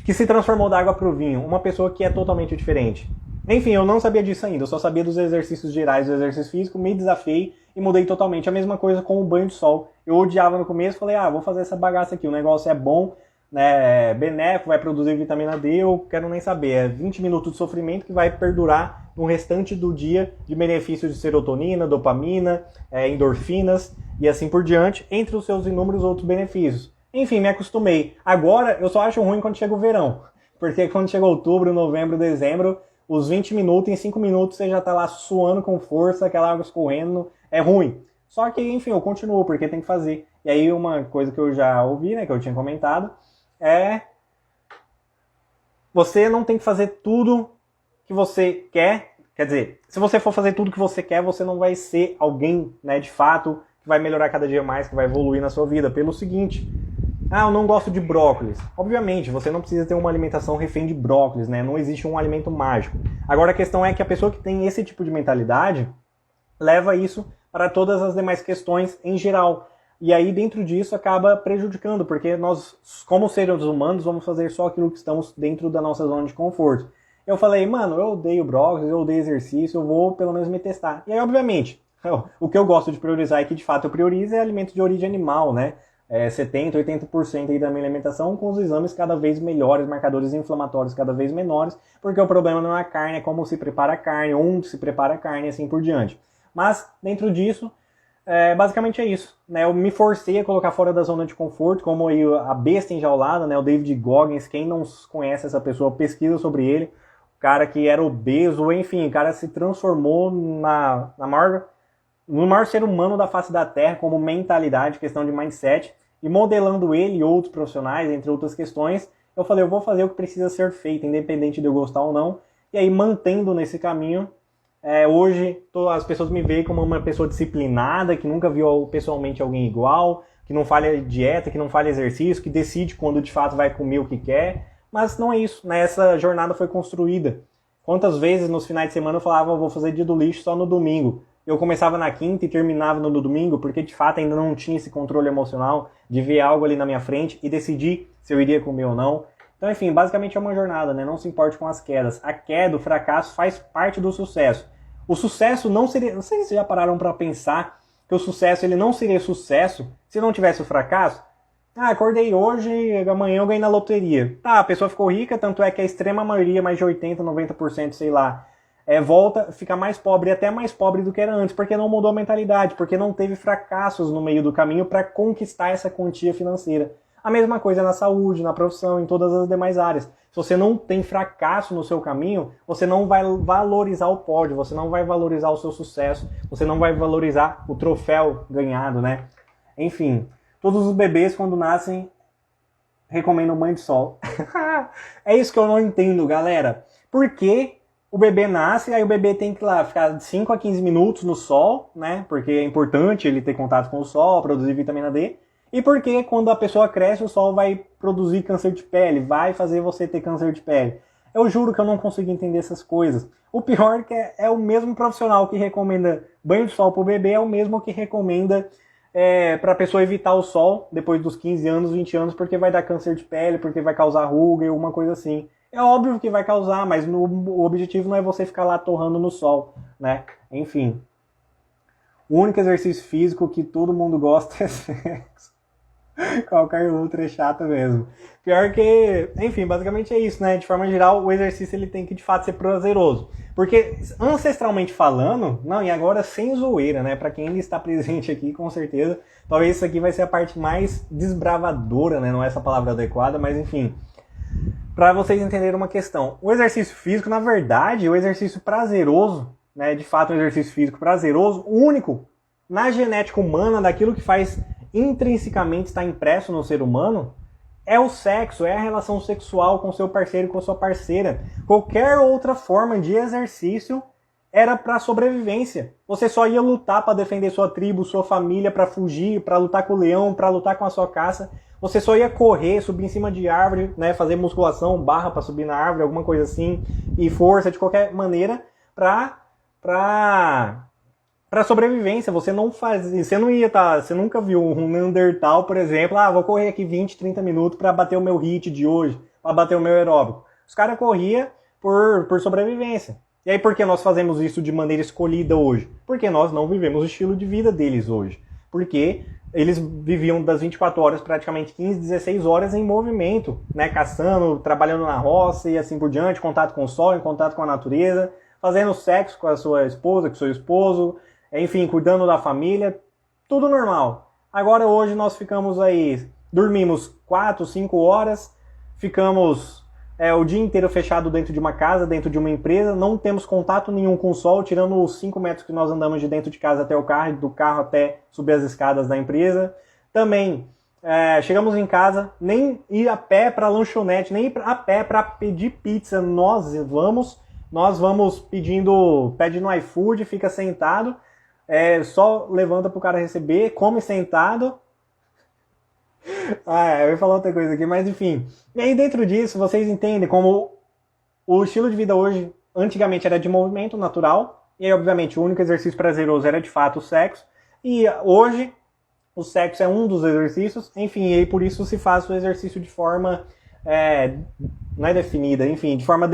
que se transformou da água para o vinho, uma pessoa que é totalmente diferente. Enfim, eu não sabia disso ainda, eu só sabia dos exercícios gerais do exercício físico, me desafiei e mudei totalmente. A mesma coisa com o banho de sol. Eu odiava no começo, falei, vou fazer essa bagaça aqui, o negócio é bom, né, benéfico, vai produzir vitamina D, eu quero nem saber. É 20 minutos de sofrimento que vai perdurar no restante do dia de benefícios de serotonina, dopamina, endorfinas e assim por diante, entre os seus inúmeros outros benefícios. Enfim, me acostumei. Agora, eu só acho ruim quando chega o verão. Porque quando chega outubro, novembro, dezembro, os 20 minutos, em 5 minutos, você já tá lá suando com força, aquela água escorrendo, é ruim. Só que, enfim, eu continuo, porque tem que fazer. E aí, uma coisa que eu já ouvi, né, que eu tinha comentado, é... você não tem que fazer tudo que você quer. Quer dizer, se você for fazer tudo que você quer, você não vai ser alguém, né, de fato, que vai melhorar cada dia mais, que vai evoluir na sua vida. Pelo seguinte... eu não gosto de brócolis. Obviamente, você não precisa ter uma alimentação refém de brócolis, né? Não existe um alimento mágico. Agora a questão é que a pessoa que tem esse tipo de mentalidade leva isso para todas as demais questões em geral. E aí, dentro disso, acaba prejudicando, porque nós, como seres humanos, vamos fazer só aquilo que estamos dentro da nossa zona de conforto. Eu falei, mano, eu odeio brócolis, eu odeio exercício, eu vou pelo menos me testar. E aí, obviamente, o que eu gosto de priorizar e que de fato eu priorizo é alimentos de origem animal, né? 70, 80% aí da minha alimentação com os exames cada vez melhores, marcadores inflamatórios cada vez menores, porque o problema não é a carne, é como se prepara a carne, onde se prepara a carne e assim por diante. Mas, dentro disso, basicamente é isso. Né? Eu me forcei a colocar fora da zona de conforto, como aí a besta enjaulada, né? O David Goggins, quem não conhece essa pessoa, pesquisa sobre ele. O cara que era obeso, enfim, o cara se transformou no maior ser humano da face da Terra, como mentalidade, questão de mindset, e modelando ele e outros profissionais, entre outras questões, eu falei, eu vou fazer o que precisa ser feito, independente de eu gostar ou não, e aí mantendo nesse caminho, hoje as pessoas me veem como uma pessoa disciplinada, que nunca viu pessoalmente alguém igual, que não falha dieta, que não falha exercício, que decide quando de fato vai comer o que quer, mas não é isso, né? Essa jornada foi construída. Quantas vezes nos finais de semana eu falava, vou fazer dia do lixo só no domingo, eu começava na quinta e terminava no domingo, porque de fato ainda não tinha esse controle emocional de ver algo ali na minha frente e decidir se eu iria comer ou não. Então, enfim, basicamente é uma jornada, né? Não se importe com as quedas. A queda, o fracasso faz parte do sucesso. O sucesso não seria... Não sei se vocês já pararam para pensar que o sucesso ele não seria sucesso se não tivesse o fracasso. Ah, acordei hoje, amanhã eu ganhei na loteria. Tá, a pessoa ficou rica, tanto é que a extrema maioria, mais de 80%, 90%, sei lá, volta, fica mais pobre, até mais pobre do que era antes, porque não mudou a mentalidade, porque não teve fracassos no meio do caminho para conquistar essa quantia financeira. A mesma coisa na saúde, na profissão, em todas as demais áreas. Se você não tem fracasso no seu caminho, você não vai valorizar o pódio, você não vai valorizar o seu sucesso, você não vai valorizar o troféu ganhado, né? Enfim, todos os bebês quando nascem recomendam banho de sol. É isso que eu não entendo, galera. Por que o bebê nasce, aí o bebê tem que lá ficar de 5 a 15 minutos no sol, né? Porque é importante ele ter contato com o sol, produzir vitamina D. E porque quando a pessoa cresce, o sol vai produzir câncer de pele, vai fazer você ter câncer de pele. Eu juro que eu não consigo entender essas coisas. O pior é que é o mesmo profissional que recomenda banho de sol para o bebê, é o mesmo que recomenda para a pessoa evitar o sol depois dos 15 anos, 20 anos, porque vai dar câncer de pele, porque vai causar ruga e alguma coisa assim. É óbvio que vai causar, mas o objetivo não é você ficar lá torrando no sol, né? Enfim. O único exercício físico que todo mundo gosta é sexo. Qualquer outro é chato mesmo. Pior que, enfim, basicamente é isso, né? De forma geral, o exercício ele tem que de fato ser prazeroso. Porque, ancestralmente falando, não, e agora sem zoeira, né? Pra quem ainda está presente aqui, com certeza, talvez isso aqui vai ser a parte mais desbravadora, né? Não é essa palavra adequada, mas enfim. Para vocês entenderem uma questão. O exercício físico, na verdade, o exercício prazeroso, né? De fato, um exercício físico prazeroso, único na genética humana, daquilo que faz intrinsecamente estar impresso no ser humano, é o sexo, é a relação sexual com seu parceiro e com sua parceira. Qualquer outra forma de exercício era para sobrevivência. Você só ia lutar para defender sua tribo, sua família, para fugir, para lutar com o leão, para lutar com a sua caça. Você só ia correr, subir em cima de árvore, né, fazer musculação, barra para subir na árvore, alguma coisa assim, e força de qualquer maneira para sobrevivência. Você não fazia, você nunca viu um Neandertal, por exemplo, vou correr aqui 20, 30 minutos para bater o meu HIIT de hoje, para bater o meu aeróbico. Os caras corriam por sobrevivência. E aí por que nós fazemos isso de maneira escolhida hoje? Porque nós não vivemos o estilo de vida deles hoje. Porque eles viviam das 24 horas, praticamente 15, 16 horas em movimento, né? Caçando, trabalhando na roça e assim por diante, contato com o sol, em contato com a natureza, fazendo sexo com a sua esposa, com o seu esposo, enfim, cuidando da família, tudo normal. Agora hoje nós ficamos aí, dormimos 4, 5 horas, ficamos o dia inteiro fechado dentro de uma casa, dentro de uma empresa, não temos contato nenhum com o sol, tirando os 5 metros que nós andamos de dentro de casa até o carro, do carro até subir as escadas da empresa. Também chegamos em casa, nem ir a pé para lanchonete, nem ir a pé para pedir pizza, nós vamos pede no iFood, fica sentado, só levanta pro cara receber, come sentado. Eu ia falar outra coisa aqui, mas enfim. E aí dentro disso, vocês entendem como o estilo de vida hoje, antigamente era de movimento natural, e aí obviamente o único exercício prazeroso era de fato o sexo, e hoje o sexo é um dos exercícios, enfim, e aí por isso se faz o exercício de forma, não é definida, enfim, de forma,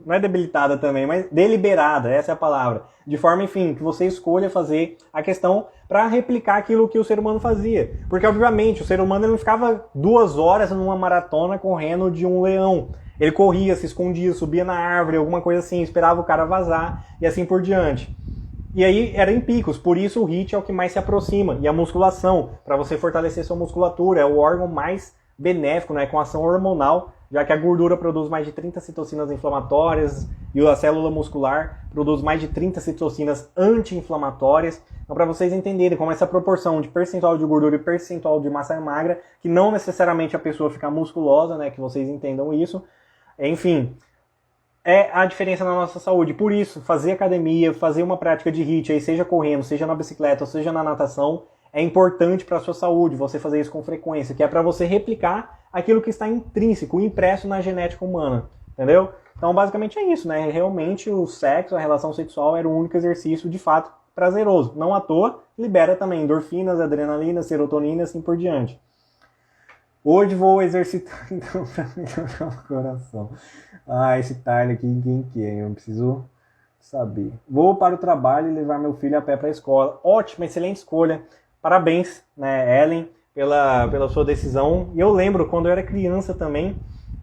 não é debilitada também, mas deliberada, essa é a palavra. De forma, enfim, que você escolha fazer a questão para replicar aquilo que o ser humano fazia. Porque, obviamente, o ser humano ele não ficava 2 horas numa maratona correndo de um leão. Ele corria, se escondia, subia na árvore, alguma coisa assim, esperava o cara vazar e assim por diante. E aí era em picos, por isso o HIIT é o que mais se aproxima. E a musculação, para você fortalecer sua musculatura, é o órgão mais benéfico, né, com ação hormonal, já que a gordura produz mais de 30 citocinas inflamatórias e a célula muscular produz mais de 30 citocinas anti-inflamatórias. Então, para vocês entenderem como essa proporção de percentual de gordura e percentual de massa magra, que não necessariamente a pessoa fica musculosa, né, que vocês entendam isso. Enfim, é a diferença na nossa saúde. Por isso, fazer academia, fazer uma prática de HIIT, aí, seja correndo, seja na bicicleta, ou seja na natação, é importante para a sua saúde, você fazer isso com frequência, que é para você replicar aquilo que está intrínseco, impresso na genética humana, entendeu? Então, basicamente é isso, né? Realmente o sexo, a relação sexual era o único exercício, de fato, prazeroso. Não à toa, libera também endorfinas, adrenalina, serotonina, assim por diante. Hoje vou exercitar, então, pra melhorar o coração. Ah, esse Tyler aqui, quem que é? Eu preciso saber. Vou para o trabalho e levar meu filho a pé para a escola. Ótima, excelente escolha. Parabéns, né, Ellen, pela sua decisão. E eu lembro, quando eu era criança também,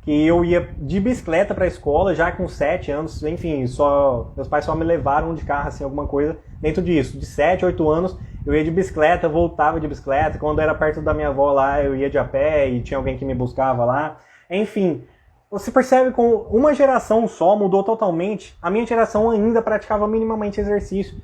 que eu ia de bicicleta para a escola, já com 7 anos, enfim, meus pais só me levaram de carro, assim, alguma coisa dentro disso. De 7, 8 anos, eu ia de bicicleta, voltava de bicicleta. Quando era perto da minha avó lá, eu ia de a pé e tinha alguém que me buscava lá. Enfim, você percebe que uma geração só mudou totalmente. A minha geração ainda praticava minimamente exercício.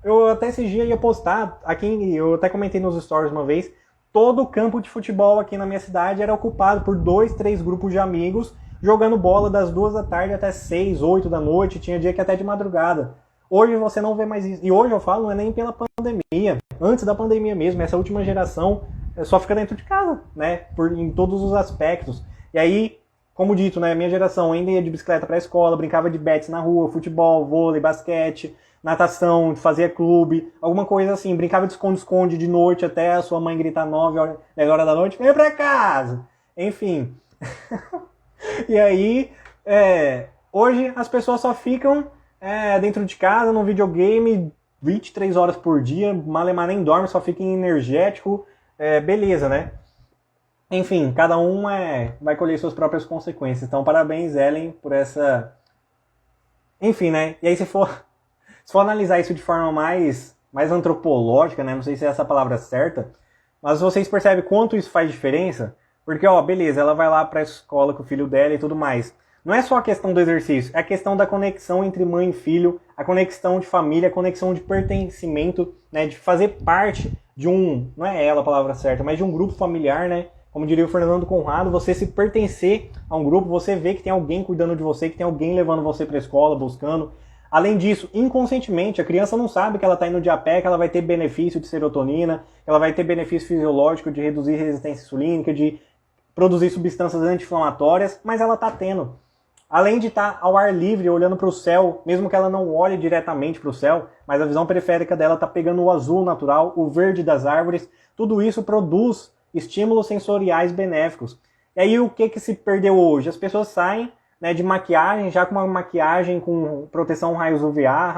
Eu até esse dia ia postar, aqui eu até comentei nos stories uma vez, todo o campo de futebol aqui na minha cidade era ocupado por 2, 3 grupos de amigos, jogando bola das 2 da tarde até 6, 8 da noite, tinha dia que até de madrugada. Hoje você não vê mais isso. E hoje eu falo, não é nem pela pandemia, antes da pandemia mesmo, essa última geração só fica dentro de casa, né, em todos os aspectos. E aí, como dito, né, minha geração ainda ia de bicicleta para a escola, brincava de bets na rua, futebol, vôlei, basquete, natação, fazia clube, alguma coisa assim, brincava de esconde-esconde de noite até a sua mãe gritar 9 horas, 10 horas da noite, vem pra casa! Enfim. E aí, hoje as pessoas só ficam dentro de casa, no videogame, 23 horas por dia, malemar nem dorme, só fica energético, beleza, né? Enfim, cada um vai colher suas próprias consequências. Então, parabéns, Ellen, por essa... Enfim, né? E aí, se for analisar isso de forma mais antropológica, né? Não sei se é essa a palavra certa, mas vocês percebem quanto isso faz diferença? Porque, ó, beleza, ela vai lá pra escola com o filho dela e tudo mais. Não é só a questão do exercício, é a questão da conexão entre mãe e filho, a conexão de família, a conexão de pertencimento, né? De fazer parte de não é ela a palavra certa, mas de um grupo familiar, né? Como diria o Fernando Conrado, você se pertencer a um grupo, você vê que tem alguém cuidando de você, que tem alguém levando você pra escola, buscando. Além disso, inconscientemente, a criança não sabe que ela está indo de a pé, que ela vai ter benefício de serotonina, que ela vai ter benefício fisiológico de reduzir resistência insulínica, de produzir substâncias anti-inflamatórias, mas ela está tendo. Além de estar ao ar livre, olhando para o céu, mesmo que ela não olhe diretamente para o céu, mas a visão periférica dela está pegando o azul natural, o verde das árvores, tudo isso produz estímulos sensoriais benéficos. E aí o que se perdeu hoje? As pessoas saem, né, de maquiagem, já com uma maquiagem com proteção raios UVA,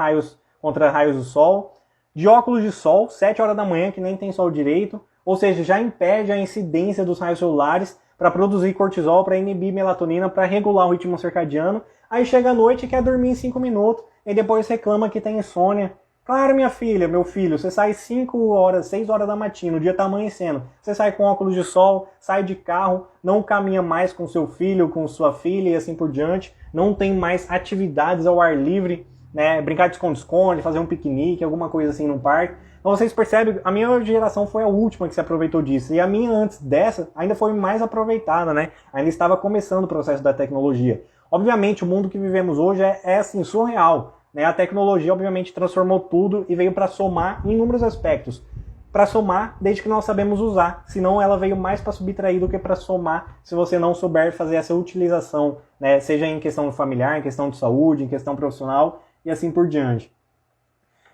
contra raios do sol, de óculos de sol, 7 horas da manhã, que nem tem sol direito, ou seja, já impede a incidência dos raios celulares para produzir cortisol, para inibir melatonina, para regular o ritmo circadiano. Aí chega a noite e quer dormir em 5 minutos, e depois reclama que tem insônia. Claro, minha filha, meu filho, você sai 5 horas, 6 horas da matina, o dia tá amanhecendo. Você sai com óculos de sol, sai de carro, não caminha mais com seu filho, com sua filha e assim por diante. Não tem mais atividades ao ar livre, né? Brincar de esconde-esconde, fazer um piquenique, alguma coisa assim no parque. Então vocês percebem, a minha geração foi a última que se aproveitou disso. E a minha antes dessa ainda foi mais aproveitada, né? Ainda estava começando o processo da tecnologia. Obviamente, o mundo que vivemos hoje é assim, surreal. A tecnologia, obviamente, transformou tudo e veio para somar em inúmeros aspectos. Para somar, desde que nós sabemos usar. Senão, ela veio mais para subtrair do que para somar, se você não souber fazer essa utilização, né? Seja em questão familiar, em questão de saúde, em questão profissional e assim por diante.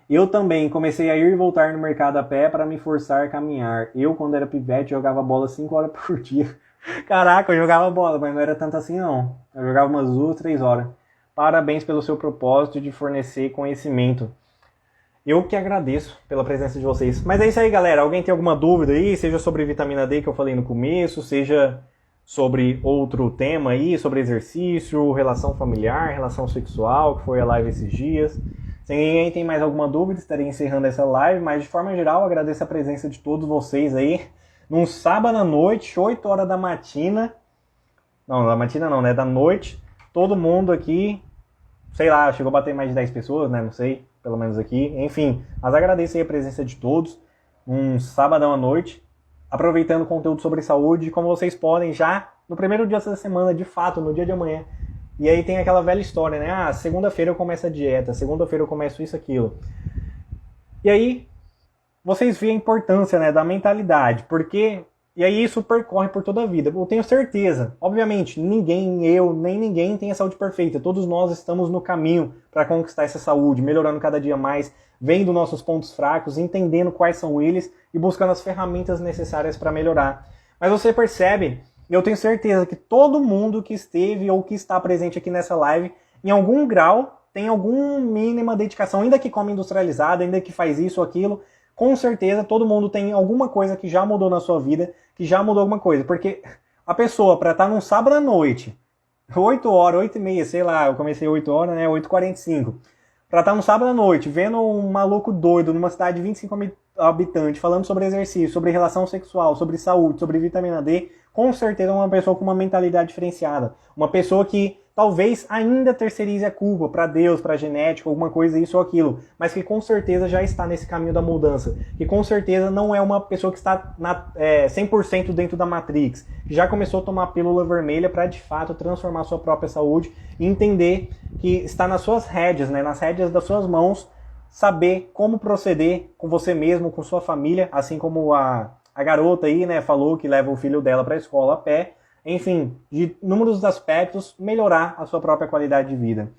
Eu também comecei a ir e voltar no mercado a pé para me forçar a caminhar. Eu, quando era pivete, jogava bola 5 horas por dia. Caraca, eu jogava bola, mas não era tanto assim não. Eu jogava umas 2, 3 horas. Parabéns pelo seu propósito de fornecer conhecimento. Eu que agradeço pela presença de vocês. Mas é isso aí, galera. Alguém tem alguma dúvida aí? Seja sobre vitamina D que eu falei no começo, seja sobre outro tema aí, sobre exercício, relação familiar, relação sexual, que foi a live esses dias. Se ninguém tem mais alguma dúvida, estarei encerrando essa live, mas de forma geral agradeço a presença de todos vocês aí. Num sábado à noite, 8 horas da matina. Não, da matina não, né? Da noite. Todo mundo aqui, sei lá, chegou a bater mais de 10 pessoas, né? Não sei, pelo menos aqui. Enfim, mas agradeço aí a presença de todos. Um sábado à noite, aproveitando conteúdo sobre saúde, como vocês podem já no primeiro dia dessa semana, de fato, no dia de amanhã. E aí tem aquela velha história, né? Ah, segunda-feira eu começo a dieta, segunda-feira eu começo isso, aquilo. E aí, vocês veem a importância, né, da mentalidade, porque... E aí isso percorre por toda a vida. Eu tenho certeza, obviamente, ninguém, eu, nem ninguém tem a saúde perfeita. Todos nós estamos no caminho para conquistar essa saúde, melhorando cada dia mais, vendo nossos pontos fracos, entendendo quais são eles e buscando as ferramentas necessárias para melhorar. Mas você percebe, eu tenho certeza que todo mundo que esteve ou que está presente aqui nessa live, em algum grau, tem alguma mínima dedicação, ainda que come industrializado, ainda que faz isso ou aquilo, com certeza todo mundo tem alguma coisa que já mudou na sua vida, que já mudou alguma coisa. Porque a pessoa, para estar num sábado à noite, 8 horas, 8 e meia, sei lá, eu comecei 8 horas, né, 8h45, para estar num sábado à noite, vendo um maluco doido numa cidade de 25 habitantes, falando sobre exercício, sobre relação sexual, sobre saúde, sobre vitamina D, com certeza é uma pessoa com uma mentalidade diferenciada. Uma pessoa que talvez ainda terceirize a culpa para Deus, para a genética, alguma coisa, isso ou aquilo, mas que com certeza já está nesse caminho da mudança, que com certeza não é uma pessoa que está 100% dentro da Matrix, que já começou a tomar a pílula vermelha para de fato transformar a sua própria saúde e entender que está nas suas rédeas, né, nas rédeas das suas mãos, saber como proceder com você mesmo, com sua família, assim como a garota aí, né, falou que leva o filho dela para a escola a pé. Enfim, de inúmeros aspectos, melhorar a sua própria qualidade de vida.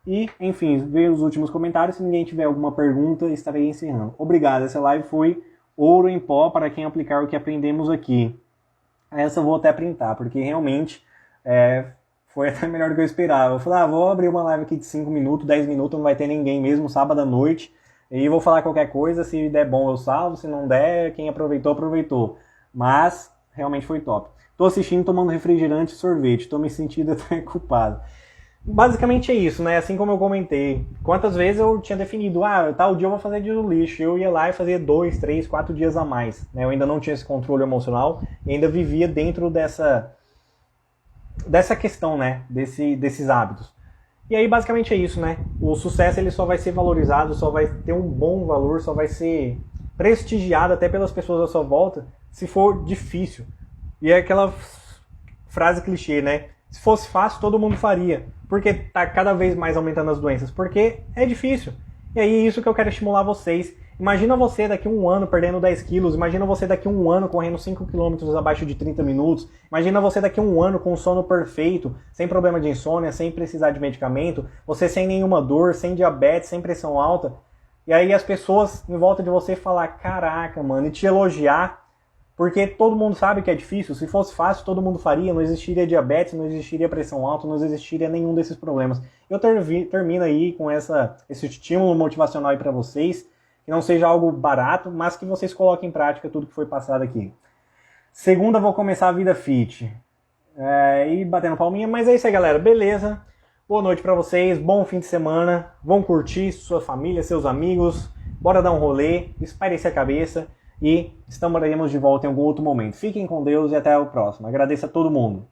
E, enfim, ver os últimos comentários. Se ninguém tiver alguma pergunta, estarei encerrando. Obrigado, essa live foi ouro em pó para quem aplicar o que aprendemos aqui. Essa eu vou até printar, porque realmente foi até melhor do que eu esperava. Eu falei, vou abrir uma live aqui de 5 minutos, 10 minutos, não vai ter ninguém mesmo, sábado à noite. E vou falar qualquer coisa, se der bom eu salvo, se não der, quem aproveitou, aproveitou. Mas, realmente foi top. Tô assistindo, tomando refrigerante e sorvete. Tô me sentindo até culpado. Basicamente é isso, né? Assim como eu comentei. Quantas vezes eu tinha definido, tal dia eu vou fazer dia do lixo. Eu ia lá e fazia 2, 3, 4 dias a mais. Né? Eu ainda não tinha esse controle emocional. E ainda vivia dentro dessa questão, né? Desses hábitos. E aí basicamente é isso, né? O sucesso ele só vai ser valorizado, só vai ter um bom valor, só vai ser prestigiado até pelas pessoas à sua volta se for difícil. E é aquela frase clichê, né? Se fosse fácil, todo mundo faria. Porque tá cada vez mais aumentando as doenças. Porque é difícil. E aí, isso que eu quero estimular vocês. Imagina você daqui a um ano perdendo 10 quilos. Imagina você daqui a um ano correndo 5 quilômetros abaixo de 30 minutos. Imagina você daqui a um ano com um sono perfeito, sem problema de insônia, sem precisar de medicamento. Você sem nenhuma dor, sem diabetes, sem pressão alta. E aí as pessoas em volta de você falar, caraca, mano, e te elogiar. Porque todo mundo sabe que é difícil. Se fosse fácil, todo mundo faria. Não existiria diabetes, não existiria pressão alta, não existiria nenhum desses problemas. Eu termino aí com esse estímulo motivacional aí para vocês. Que não seja algo barato, mas que vocês coloquem em prática tudo que foi passado aqui. Segunda, vou começar a vida fit. E batendo palminha. Mas é isso aí, galera. Beleza. Boa noite para vocês. Bom fim de semana. Vão curtir sua família, seus amigos. Bora dar um rolê. Espairecer a cabeça. E estaremos de volta em algum outro momento. Fiquem com Deus e até o próximo. Agradeço a todo mundo.